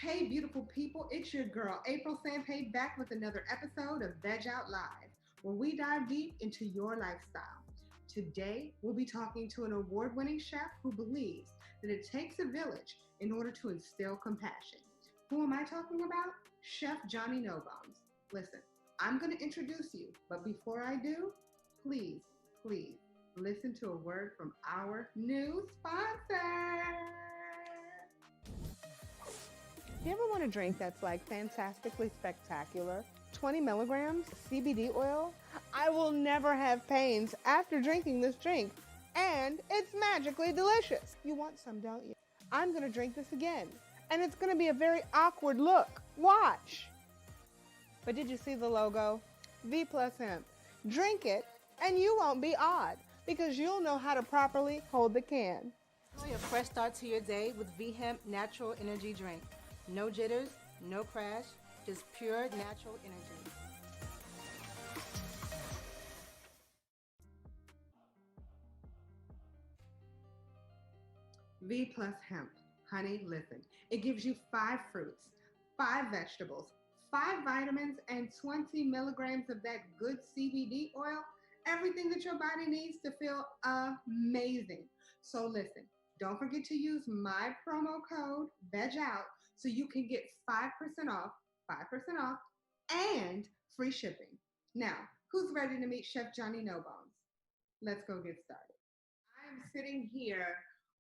Hey, beautiful people, it's your girl, April Sanpay, back with another episode of Veg Out Live, where we dive deep into your lifestyle. Today, we'll be talking to an award winning chef who believes that it takes a village in order to instill compassion. Who am I talking about? Chef Jonny NoBones. Listen, I'm going to introduce you, but before I do, please, please listen to a word from our new sponsor. You ever want a drink that's like fantastically spectacular? 20 milligrams CBD oil? I will never have pains after drinking this drink. And it's magically delicious. You want some, don't you? I'm going to drink this again. And it's going to be a very awkward look. Watch. But did you see the logo? V plus hemp. Drink it and you won't be odd because you'll know how to properly hold the can. Enjoy a fresh start to your day with V Hemp Natural Energy Drink. No jitters, no crash, just pure natural energy. V plus hemp. Honey, listen. It gives you 5 fruits, 5 vegetables, 5 vitamins, and 20 milligrams of that good CBD oil. Everything that your body needs to feel amazing. So listen, don't forget to use my promo code VEGOUT so you can get 5% off, and free shipping. Now, who's ready to meet Chef Jonny NoBones? Let's go get started. I am sitting here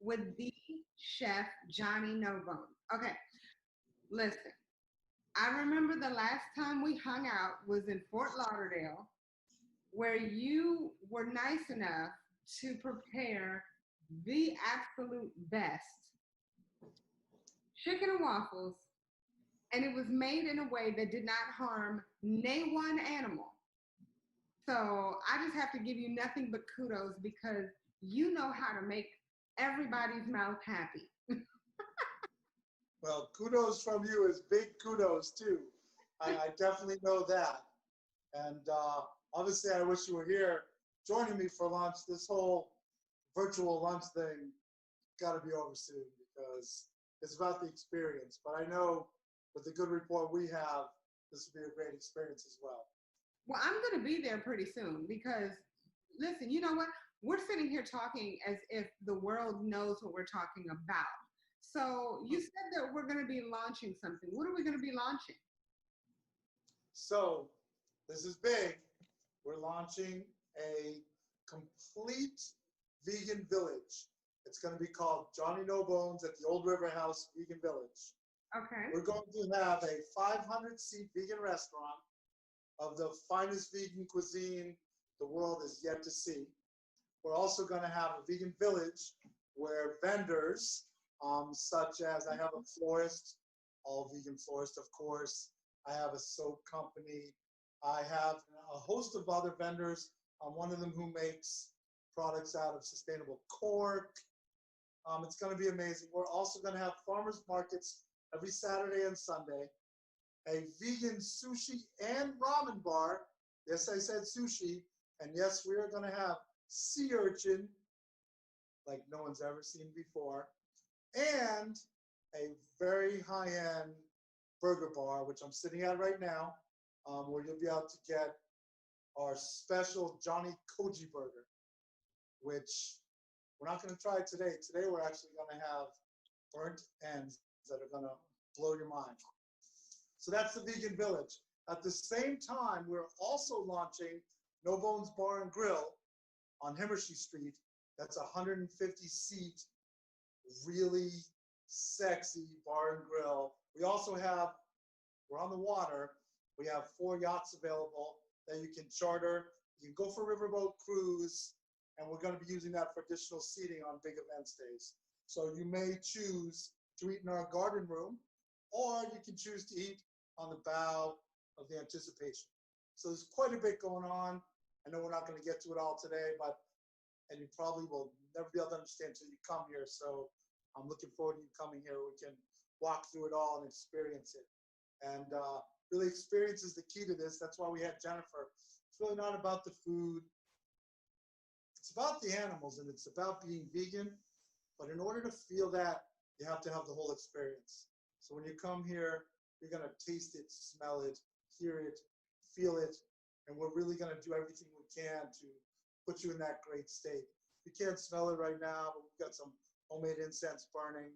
with the Chef Jonny NoBones. Okay, listen. I remember the last time we hung out was in Fort Lauderdale, where you were nice enough to prepare the absolute best chicken and waffles, and it was made in a way that did not harm nay one animal. So I just have to give you nothing but kudos because you know how to make everybody's mouth happy. Well, kudos from you is big kudos too. I definitely know that. And obviously I wish you were here joining me for lunch. This whole virtual lunch thing got to be over soon because it's about the experience. But I know with the good report we have, this will be a great experience as well. Well, I'm going to be there pretty soon because, listen, you know what? We're sitting here talking as if the world knows what we're talking about. So you said that we're going to be launching something. What are we going to be launching? So this is big. We're launching a complete vegan village. It's going to be called Jonny NoBones at the Old River House Vegan Village. Okay. We're going to have a 500-seat vegan restaurant of the finest vegan cuisine the world is yet to see. We're also going to have a vegan village where vendors, such as I have a florist, all vegan florist, of course. I have a soap company. I have a host of other vendors. One of them who makes products out of sustainable cork. It's going to be amazing. We're also going to have farmers markets every Saturday and Sunday, a vegan sushi and ramen bar. Yes, I said sushi. And yes, we are going to have sea urchin, like no one's ever seen before, and a very high-end burger bar, which I'm sitting at right now, where you'll be able to get our special Jonny Koji burger, which we're not going to try today. Today, we're actually going to have burnt ends that are going to blow your mind. So that's the Vegan Village. At the same time, we're also launching NoBones Bar and Grill on Himmershey Street. That's a 150-seat, really sexy bar and grill. We also have, we're on the water. We have 4 yachts available that you can charter. You can go for a riverboat cruise, and we're going to be using that for additional seating on big event stays. So you may choose to eat in our garden room, or you can choose to eat on the bow of the Anticipation. So there's quite a bit going on. I know we're not going to get to it all today, and you probably will never be able to understand until you come here. So I'm looking forward to you coming here. We can walk through it all and experience it. And really, experience is the key to this. That's why we had Jennifer. It's really not about the food. It's about the animals, and it's about being vegan. But in order to feel that, you have to have the whole experience. So when you come here, you're going to taste it, smell it, hear it, feel it, and we're really going to do everything we can to put you in that great state. You can't smell it right now, but we've got some homemade incense burning.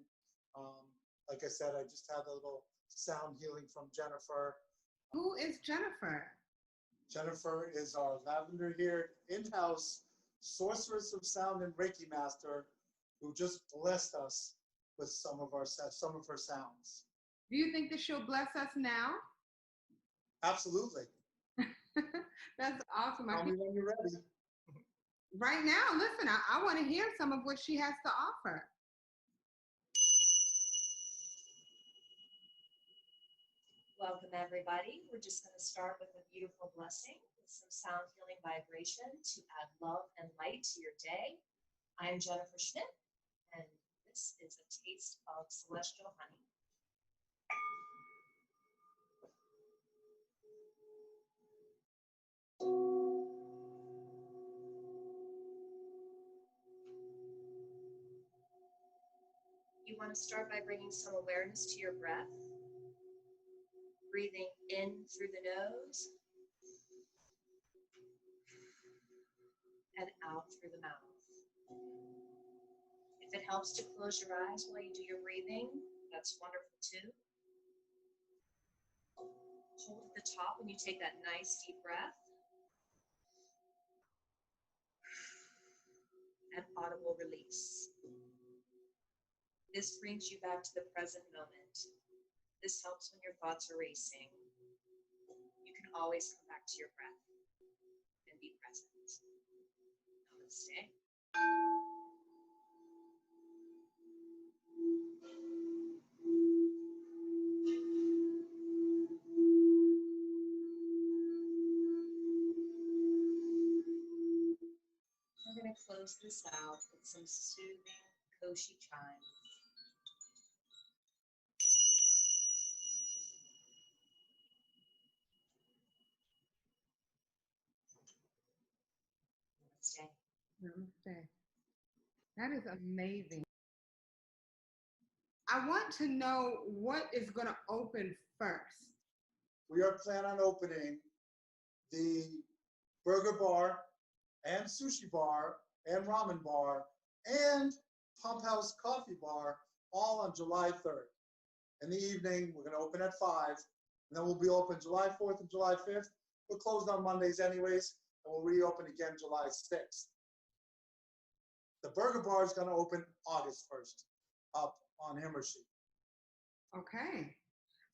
Like I said, I just had a little sound healing from Jennifer. Who is Jennifer? Jennifer is our lavender here in-house sorceress of sound and Reiki master who just blessed us with some of her sounds. Do you think that she'll bless us now? Absolutely. That's awesome. Tell me when you're ready. Right now, listen, I want to hear some of what she has to offer. Welcome, everybody. We're just going to start with a beautiful blessing with some sound healing vibration to add love and light to your day. I'm Jennifer Schmidt, and this is a taste of celestial honey. You want to start by bringing some awareness to your breath. Breathing in through the nose and out through the mouth. If it helps to close your eyes while you do your breathing, that's wonderful too. Hold at the top when you take that nice deep breath. And audible release. This brings you back to the present moment. This helps when your thoughts are racing. You can always come back to your breath and be present. Namaste. We're going to close this out with some soothing koshi chimes. Namaste. That is amazing. I want to know what is going to open first. We are planning on opening the burger bar and sushi bar and ramen bar and Pump House coffee bar all on July 3rd. In the evening, we're going to open at 5, and then we'll be open July 4th and July 5th. We're closed on Mondays anyways, and we'll reopen again July 6th. The burger bar is going to open August 1st up on Himmershey. Okay.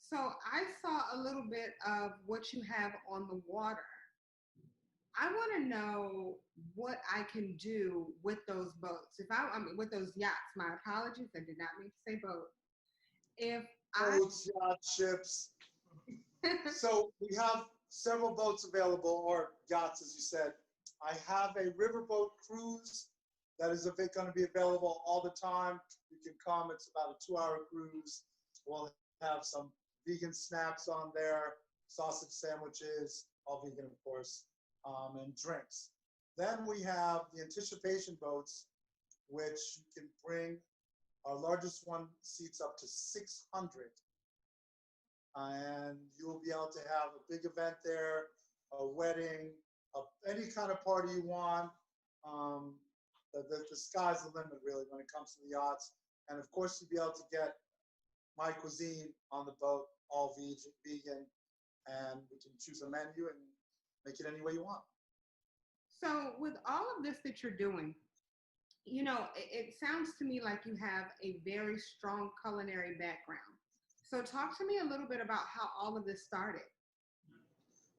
So I saw a little bit of what you have on the water. I want to know what I can do with those boats. I mean, with those yachts. My apologies, I did not mean to say boat. Boats, yachts, ships. So we have several boats available, or yachts, as you said. I have a riverboat cruise that is going to be available all the time. You can come. It's about a 2-hour cruise. We'll have some vegan snacks on there, sausage sandwiches, all vegan, of course, and drinks. Then we have the anticipation boats, which you can bring. Our largest one seats up to 600. And you'll be able to have a big event there, a wedding, any kind of party you want. The sky's the limit, really, when it comes to the yachts. And of course, you'll be able to get my cuisine on the boat, all vegan, and we can choose a menu and make it any way you want. So with all of this that you're doing, you know, it sounds to me like you have a very strong culinary background. So talk to me a little bit about how all of this started.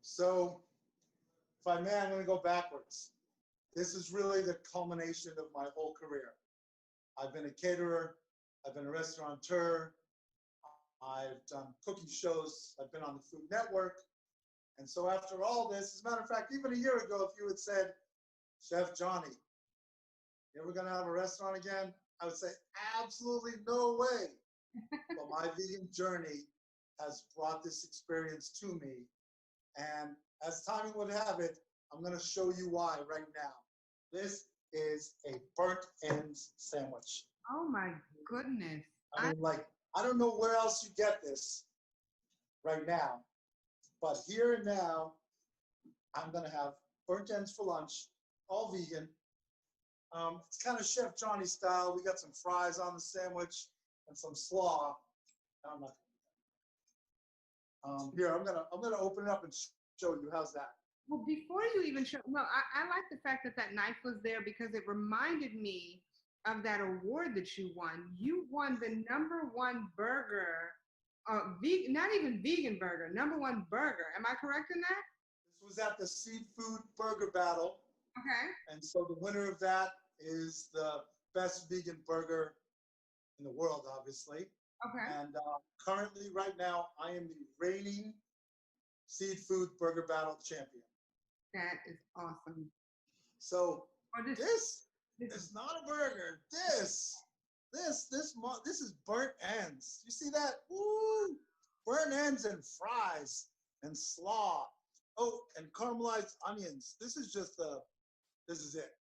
So if I may, I'm going to go backwards. This is really the culmination of my whole career. I've been a caterer. I've been a restaurateur. I've done cooking shows. I've been on the Food Network. And so after all this, as a matter of fact, even a year ago, if you had said, Chef Jonny, you ever going to have a restaurant again? I would say, absolutely no way. But my vegan journey has brought this experience to me. And as timing would have it, I'm going to show you why right now. This is a burnt ends sandwich. Oh my goodness. I mean, like, I don't know where else you get this right now, but here and now, I'm gonna have burnt ends for lunch, all vegan. It's kind of Chef Jonny style. We got some fries on the sandwich and some slaw. I'm not here. I'm gonna open it up and show you. How's that? Well, before you even show, no, I like the fact that that knife was there because it reminded me of that award that you won. You won the #1 burger, not even vegan burger, #1 burger. Am I correct in that? This was at the Seafood Burger Battle, Okay. and so the winner of that is the best vegan burger in the world, obviously. Okay. And currently, right now, I am the reigning Seafood Burger Battle champion. That is awesome. So Or this this is not a burger. This is burnt ends. You see that? Woo! Burnt ends and fries and slaw. Oh, and caramelized onions. This is just this is it.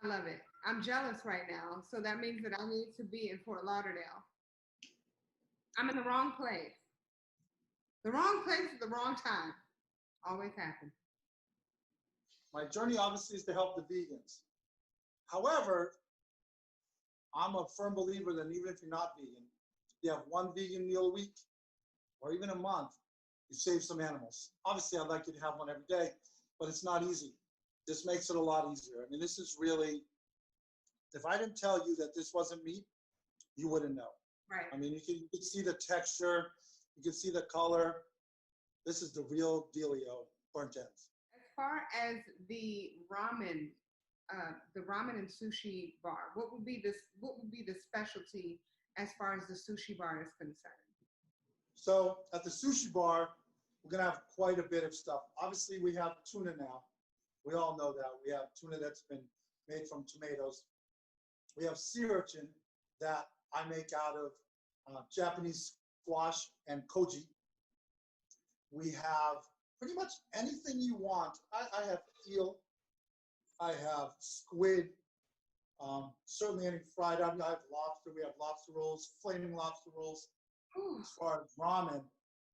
I love it. I'm jealous right now, so that means that I need to be in Fort Lauderdale. I'm in the wrong place. The wrong place at the wrong time. Always happens. My journey obviously is to help the vegans. However, I'm a firm believer that even if you're not vegan, if you have one vegan meal a week or even a month, you save some animals. Obviously, I'd like you to have one every day, but it's not easy. This makes it a lot easier. I mean, this is really, if I didn't tell you that this wasn't meat, you wouldn't know. Right. I mean, you can see the texture, you can see the color. This is the real dealio, burnt ends. As far as the ramen and sushi bar, what would be the specialty as far as the sushi bar is concerned? So at the sushi bar, we're gonna have quite a bit of stuff. Obviously, we have tuna now. We all know that. We have tuna that's been made from tomatoes. We have sea urchin that I make out of Japanese squash and koji. We have pretty much anything you want. I have eel. I have squid. Certainly any fried. I have lobster. We have lobster rolls, flaming lobster rolls. As far as ramen,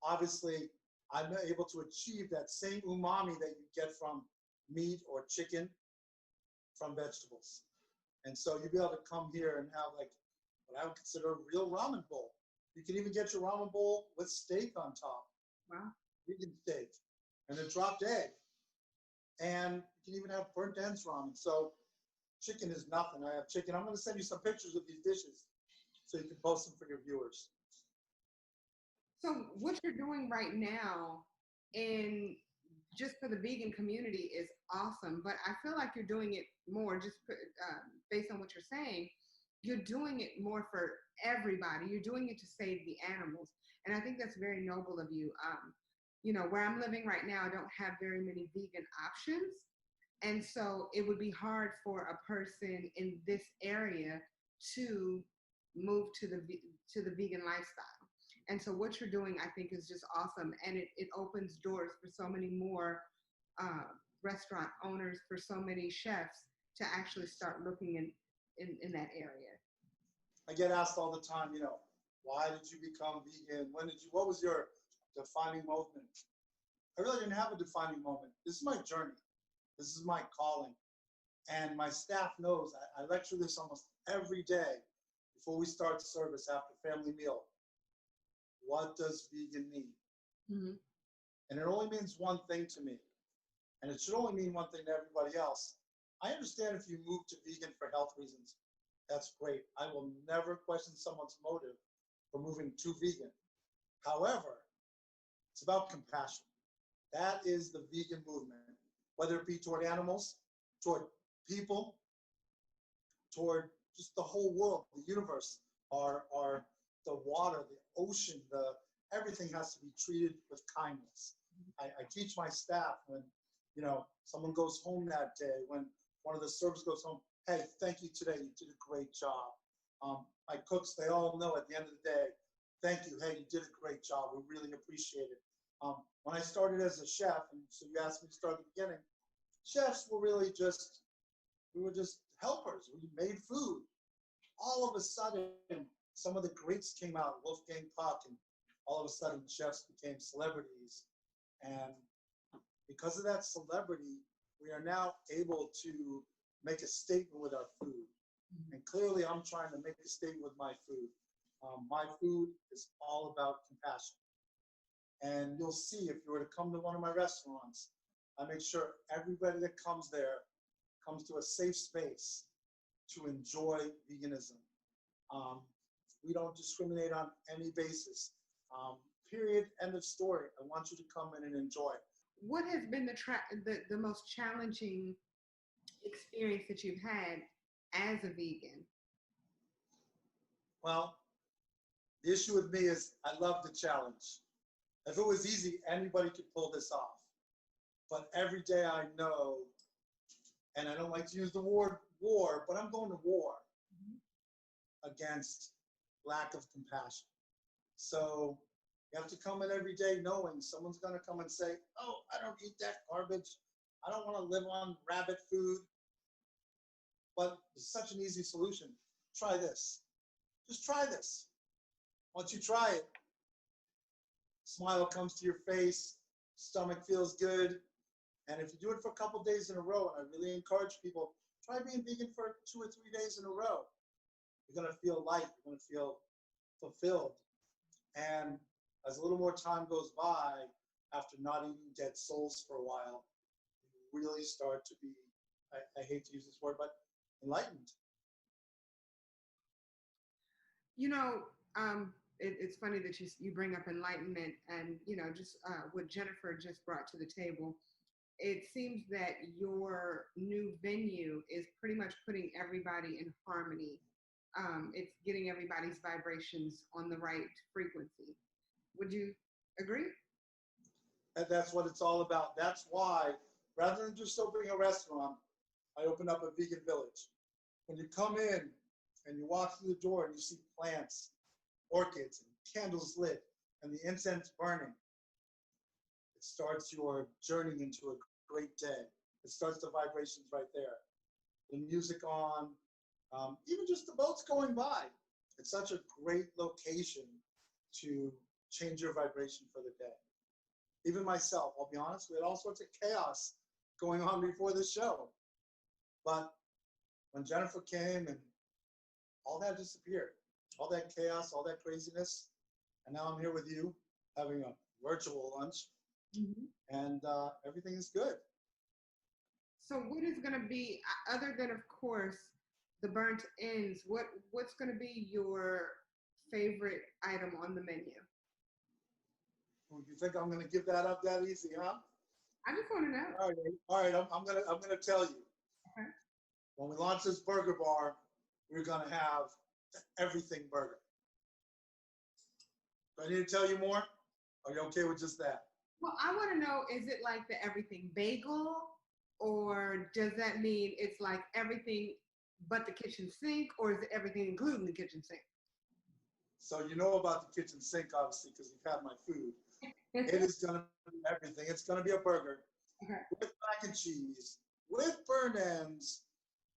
obviously, I'm able to achieve that same umami that you get from meat or chicken from vegetables. And so you'll be able to come here and have like what I would consider a real ramen bowl. You can even get your ramen bowl with steak on top. Wow. Vegan steak. And a dropped egg. And you can even have burnt ends ramen. So chicken is nothing. I have chicken. I'm going to send you some pictures of these dishes so you can post them for your viewers. So what you're doing right now in just for the vegan community is awesome, but I feel like you're doing it more just based on what you're saying. You're doing it more for everybody. You're doing it to save the animals, and I think that's very noble of you. You know, where I'm living right now, I don't have very many vegan options, and so it would be hard for a person in this area to move to the vegan lifestyle. And so what you're doing, I think, is just awesome. And it opens doors for so many more restaurant owners, for so many chefs to actually start looking in that area. I get asked all the time, you know, why did you become vegan? What was your defining moment? I really didn't have a defining moment. This is my journey. This is my calling. And my staff knows I lecture this almost every day before we start service after family meal. What does vegan mean? Mm-hmm. And it only means one thing to me. And it should only mean one thing to everybody else. I understand if you move to vegan for health reasons. That's great. I will never question someone's motive for moving to vegan. However, it's about compassion. That is the vegan movement, whether it be toward animals, toward people, toward just the whole world, the universe, the water, the ocean, everything has to be treated with kindness. I teach my staff when, you know, someone goes home that day, when one of the servers goes home, hey, thank you today, you did a great job. My cooks, they all know at the end of the day, thank you, hey, you did a great job, we really appreciate it. When I started as a chef, and so you asked me to start at the beginning, chefs were really we were just helpers. We made food. all of a sudden, some of the greats came out, Wolfgang Puck, and all of a sudden chefs became celebrities. And because of that celebrity, we are now able to make a statement with our food. And clearly I'm trying to make a statement with my food. My food is all about compassion. And you'll see if you were to come to one of my restaurants, I make sure everybody that comes there comes to a safe space to enjoy veganism. We don't discriminate on any basis. Period, end of story. I want you to come in and enjoy. What has been the most challenging experience that you've had as a vegan? Well, the issue with me is I love the challenge. If it was easy, anybody could pull this off. But every day I know, and I don't like to use the word war, but I'm going to war against lack of compassion. So you have to come in every day knowing someone's going to come and say, oh, I don't eat that garbage. I don't want to live on rabbit food. But it's such an easy solution. Try this. Just try this. Once you try it, smile comes to your face, stomach feels good. And if you do it for a couple days in a row, and I really encourage people, try being vegan for 2 or 3 days in a row. You're going to feel light. You're going to feel fulfilled. And as a little more time goes by, after not eating dead souls for a while, you really start to be, I hate to use this word, but enlightened. You know, it's funny that you bring up enlightenment, and just what Jennifer just brought to the table. It seems that your new venue is pretty much putting everybody in harmony. It's getting everybody's vibrations on the right frequency. Would you agree? And that's what it's all about. That's why, rather than just opening a restaurant, I opened up a vegan village. When you come in and you walk through the door and you see plants, orchids, and candles lit, and the incense burning, it starts your journey into a great day. It starts the vibrations right there. The music on, even just the boats going by. It's such a great location to change your vibration for the day. Even myself, I'll be honest, we had all sorts of chaos going on before the show. But when Jennifer came and all that disappeared, all that chaos, all that craziness, and now I'm here with you having a virtual lunch, and everything is good. So what is going to be, other than, of course, the burnt ends, what's going to be your favorite item on the menu? Well, you think I'm going to give that up that easy, huh? I just want to know. All right. I'm gonna tell you. Okay. When we launch this burger bar, we're gonna have the everything burger. Do I need to tell you more? Are you okay with just that? Well, I want to know, is it like the everything bagel, or does that mean it's like everything but the kitchen sink, or is it everything including the kitchen sink? So you know about the kitchen sink, obviously, because you've had my food. It is going to be everything. It's going to be a burger with mac and cheese, with burnt ends,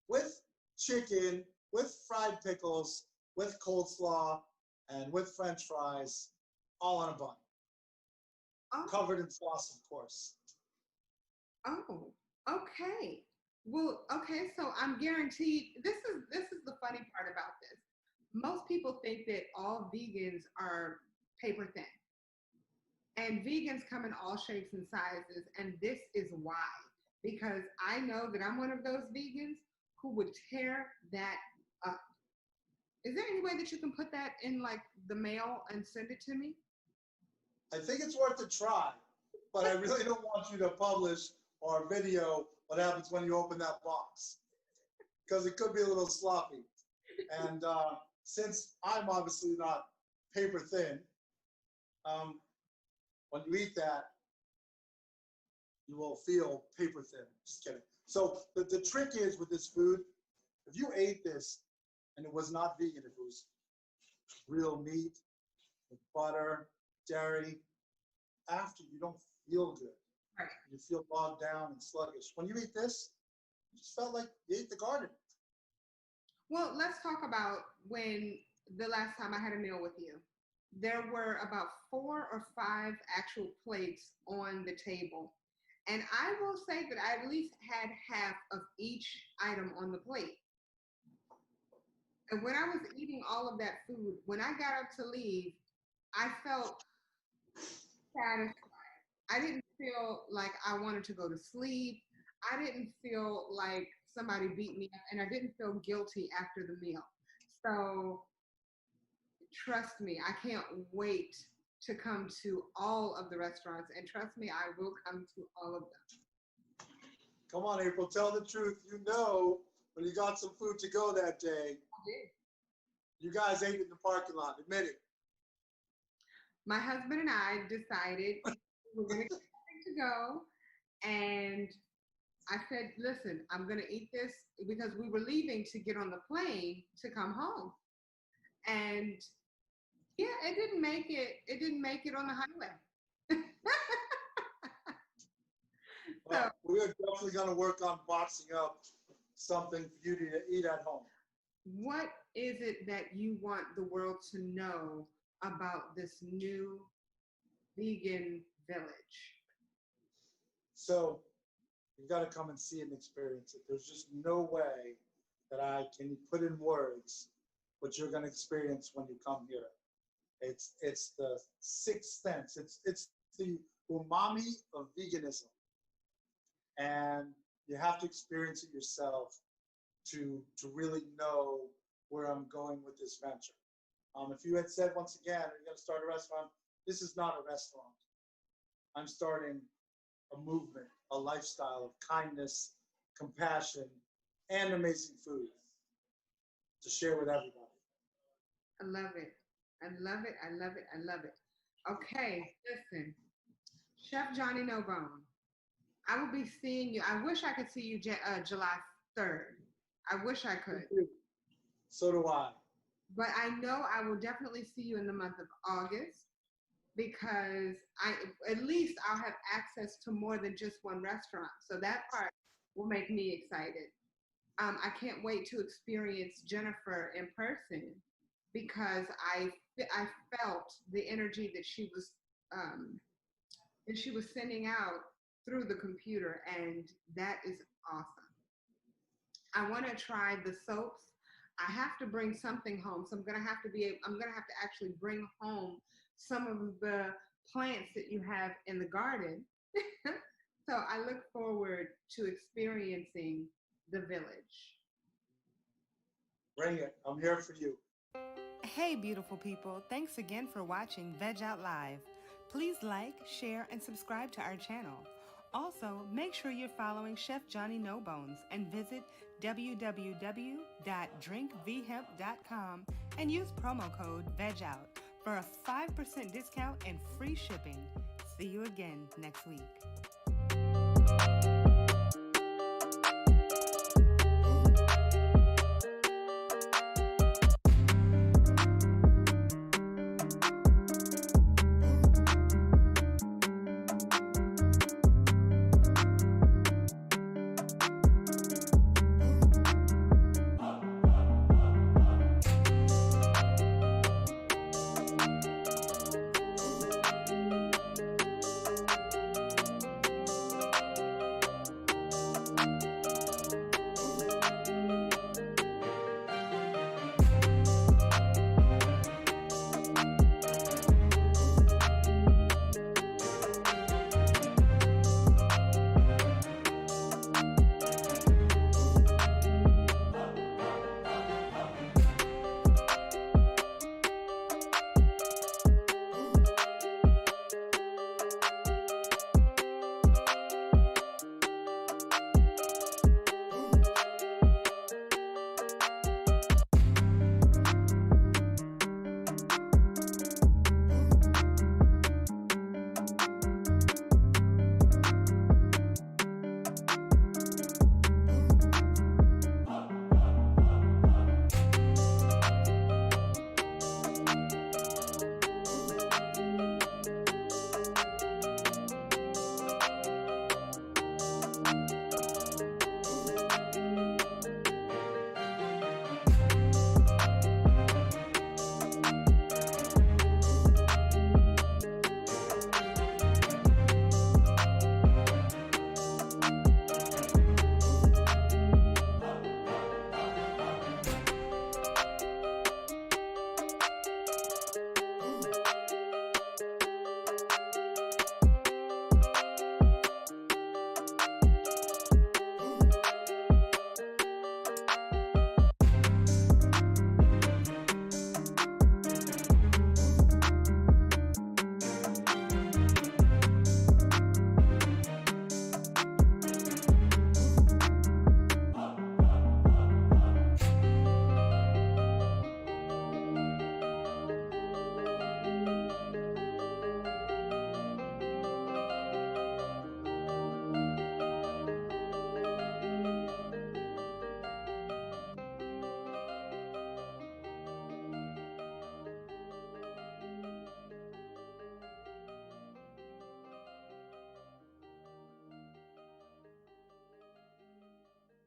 with chicken, with fried pickles, with coleslaw, and with French fries, all on a bun. Oh. Covered in sauce, of course. Oh, okay. Well, okay, so I'm guaranteed, this is the funny part about this. Most people think that all vegans are paper thin. And vegans come in all shapes and sizes, and this is why. Because I know that I'm one of those vegans who would tear that up. Is there any way that you can put that in like the mail and send it to me? I think it's worth a try, but I really don't want you to publish or video what happens when you open that box, because it could be a little sloppy. And since I'm obviously not paper thin, when you eat that, you will feel paper thin. Just kidding. So the trick is with this food, if you ate this and it was not vegan, if it was real meat with butter, dairy, after you don't feel good. Right. You feel bogged down and sluggish. When you eat this, you just felt like you ate the garden. Well, let's talk about when the last time I had a meal with you. There were about 4 or 5 actual plates on the table. And I will say that I at least had half of each item on the plate. And when I was eating all of that food, when I got up to leave, I felt satisfied. I didn't feel like I wanted to go to sleep. I didn't feel like somebody beat me up, and I didn't feel guilty after the meal. So trust me, I can't wait to come to all of the restaurants, and trust me, I will come to all of them. Come on, April, tell the truth. You know, when you got some food to go that day, I did. you guys ate in the parking lot. Admit it. My husband and I decided we were going to get something to go, and I said, "Listen, I'm going to eat this," because we were leaving to get on the plane to come home, and yeah, it didn't make it. It didn't make it on the highway. So, Well, we are definitely going to work on boxing up something for you to eat at home. what is it that you want the world to know about this new vegan village? So you got to come and see and experience it. There's just no way that I can put in words what you're going to experience when you come here. It's the sixth sense. It's the umami of veganism, and you have to experience it yourself to really know where I'm going with this venture. If you had said once again, you're going to start a restaurant, this is not a restaurant. I'm starting a movement, a lifestyle of kindness, compassion, and amazing food to share with everybody. I love it. I love it. I love it. I love it. Okay, listen, Chef Johnny No Bone. I will be seeing you. I wish I could see you July 3rd. I wish I could. So do I. But I know I will definitely see you in the month of August because at least I'll have access to more than just one restaurant. So that part will make me excited. I can't wait to experience Jennifer in person because I felt the energy um, that she was sending out through the computer, and that is awesome. I want to try the soaps. I have to bring something home, so I'm gonna have to actually bring home some of the plants that you have in the garden. So I look forward to experiencing the village. Bring it. I'm here for you. Hey, beautiful people. Thanks again for watching Veg Out Live. Please like, share, and subscribe to our channel. Also, make sure you're following Chef Johnny No Bones and visit www.drinkvhemp.com and use promo code VEGOUT for a 5% discount and free shipping. See you again next week.